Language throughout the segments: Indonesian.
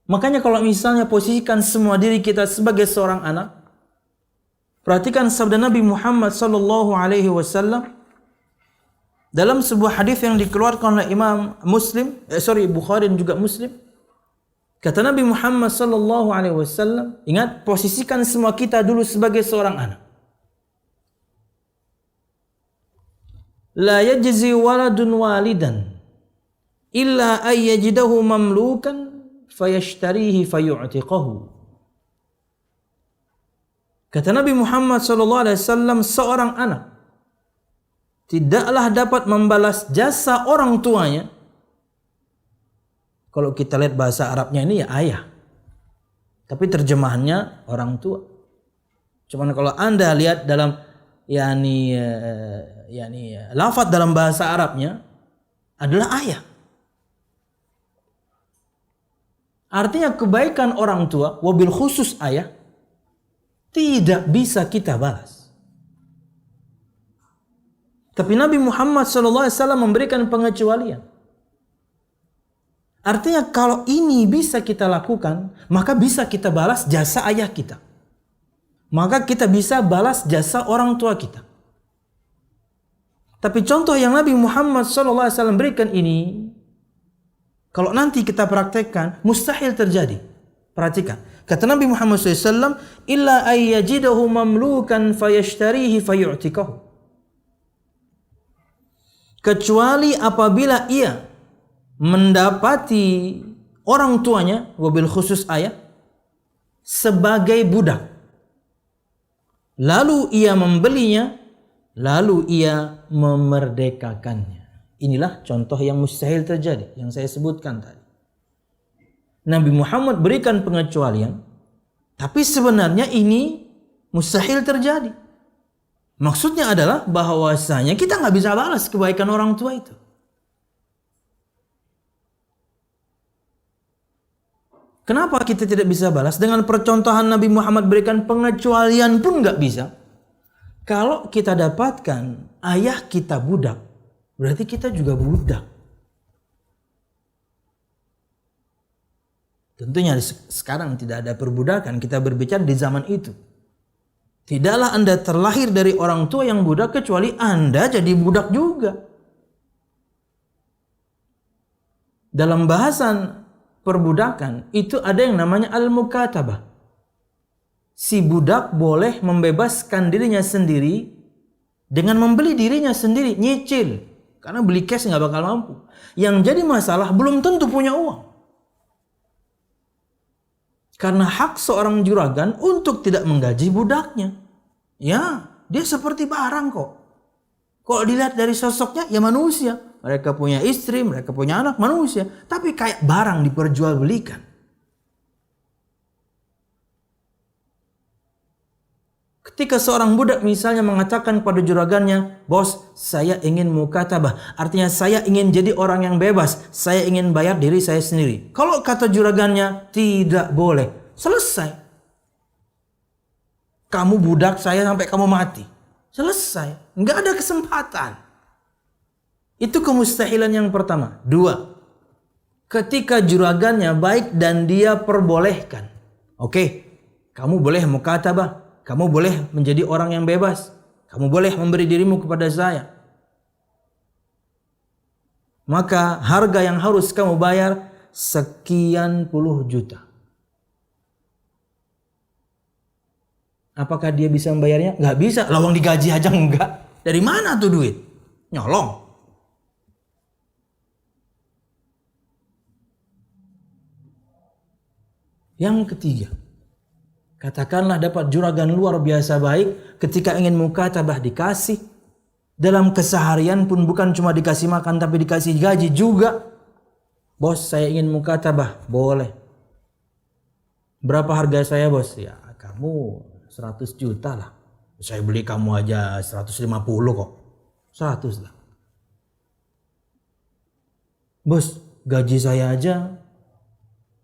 Makanya kalau misalnya posisikan semua diri kita sebagai seorang anak, perhatikan sabda Nabi Muhammad sallallahu alaihi wasallam dalam sebuah hadis yang dikeluarkan oleh Imam Bukhari dan juga Muslim. Kata Nabi Muhammad sallallahu alaihi wasallam, ingat, posisikan semua kita dulu sebagai seorang anak. La yajzi waladun walidan illa ay yajidahu mamlukan fayashtarihi fayu'tiqahu. Kata Nabi Muhammad sallallahu alaihi wasallam, seorang anak tidaklah dapat membalas jasa orang tuanya. Kalau kita lihat bahasa Arabnya ini ya ayah, tapi terjemahannya orang tua. Cuman kalau Anda lihat dalam lafaz dalam bahasa Arabnya adalah ayah. Artinya kebaikan orang tua, wabil khusus ayah, tidak bisa kita balas. Tapi Nabi Muhammad SAW memberikan pengecualian. Artinya kalau ini bisa kita lakukan, maka bisa kita balas jasa ayah kita. Maka kita bisa balas jasa orang tua kita. Tapi contoh yang Nabi Muhammad SAW berikan ini, kalau nanti kita praktekkan, mustahil terjadi. Perhatikan. Kata Nabi Muhammad SAW, illa ayyajidahu mamlukan fayashtarihi fayu'tikahu. Kecuali apabila ia mendapati orang tuanya, wabil khusus ayah, sebagai budak. Lalu ia membelinya, lalu ia memerdekakannya. Inilah contoh yang mustahil terjadi, yang saya sebutkan tadi. Nabi Muhammad berikan pengecualian, tapi sebenarnya ini mustahil terjadi. Maksudnya adalah bahwasanya kita nggak bisa balas kebaikan orang tua itu. Kenapa kita tidak bisa balas? Dengan percontohan Nabi Muhammad berikan pengecualian pun nggak bisa. Kalau kita dapatkan ayah kita budak, berarti kita juga budak. Tentunya sekarang tidak ada perbudakan, kita berbicara di zaman itu. Tidaklah Anda terlahir dari orang tua yang budak kecuali Anda jadi budak juga. Dalam bahasan perbudakan itu ada yang namanya al-mukatabah. Si budak boleh membebaskan dirinya sendiri dengan membeli dirinya sendiri, nyicil. Karena beli cash nggak bakal mampu. Yang jadi masalah belum tentu punya uang. Karena hak seorang juragan untuk tidak menggaji budaknya. Ya, dia seperti barang kok. Kalau dilihat dari sosoknya, ya manusia. Mereka punya istri, mereka punya anak, manusia. Tapi kayak barang diperjualbelikan. Ketika seorang budak misalnya mengatakan pada juragannya, bos, saya ingin mukatabah. Artinya saya ingin jadi orang yang bebas. Saya ingin bayar diri saya sendiri. Kalau kata juragannya, tidak boleh. Selesai. Kamu budak saya sampai kamu mati. Selesai. Nggak ada kesempatan. Itu kemustahilan yang pertama. Dua. Ketika juragannya baik dan dia perbolehkan. Oke, kamu boleh mukatabah. Kamu boleh menjadi orang yang bebas. Kamu boleh memberi dirimu kepada saya. Maka harga yang harus kamu bayar sekian puluh juta. Apakah dia bisa membayarnya? Nggak bisa. Lawang digaji aja enggak. Dari mana tuh duit? Nyolong. Yang ketiga. Katakanlah dapat juragan luar biasa baik. Ketika ingin mukatabah dikasih. Dalam keseharian pun bukan cuma dikasih makan tapi dikasih gaji juga. Bos, saya ingin mukatabah. Boleh. Berapa harga saya, bos? Ya, kamu 100 juta lah. Saya beli kamu aja 150 kok. 100 lah. Bos, gaji saya aja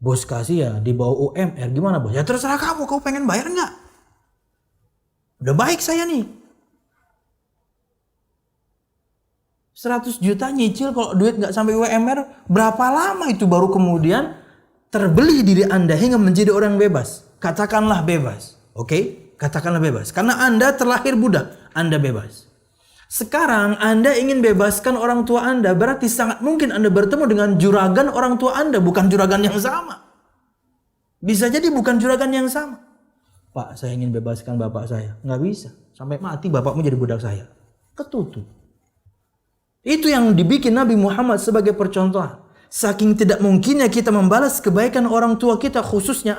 bos kasih ya di bawah UMR. Gimana, bos? Ya terserah kamu pengen bayar nggak? Udah baik saya nih. 100 juta nyicil kalau duit nggak sampai UMR, berapa lama itu baru kemudian terbeli diri Anda hingga menjadi orang bebas. Katakanlah bebas. Oke? Katakanlah bebas. Karena Anda terlahir budak, Anda bebas. Sekarang Anda ingin bebaskan orang tua Anda, berarti sangat mungkin Anda bertemu dengan juragan orang tua Anda, bukan juragan yang sama. Bisa jadi bukan juragan yang sama. Pak, saya ingin bebaskan bapak saya. Nggak bisa. Sampai mati bapakmu jadi budak saya. Ketutup. Itu yang dibikin Nabi Muhammad sebagai percontohan. Saking tidak mungkinnya kita membalas kebaikan orang tua kita, khususnya